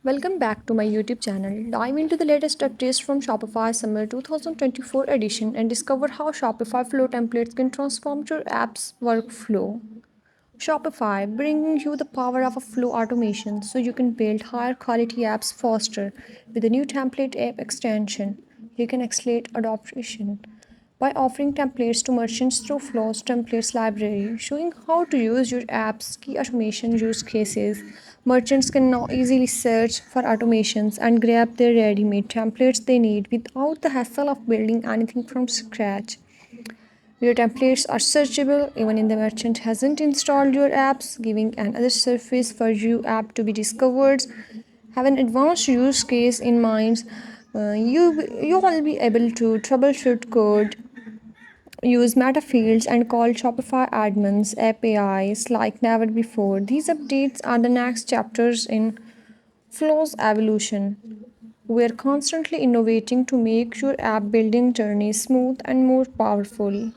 Welcome back to my YouTube channel. Dive into the latest updates from Shopify Summer 2024 edition and discover how Shopify Flow templates can transform your app's workflow. Shopify bringing you the power of a flow automation so you can build higher quality apps faster. With the new template app extension, you can accelerate adoption by offering templates to merchants through Flow's templates library, showing how to use your app's key automation use cases. Merchants can now easily search for automations and grab their ready-made templates they need without the hassle of building anything from scratch. Your templates are searchable even if the merchant hasn't installed your apps, giving another surface for your app to be discovered. Have an advanced use case in mind. You will be able to troubleshoot code, use Metafields, and call Shopify admins APIs like never before. These updates are the next chapters in Flow's evolution. We're constantly innovating to make your app building journey smooth and more powerful.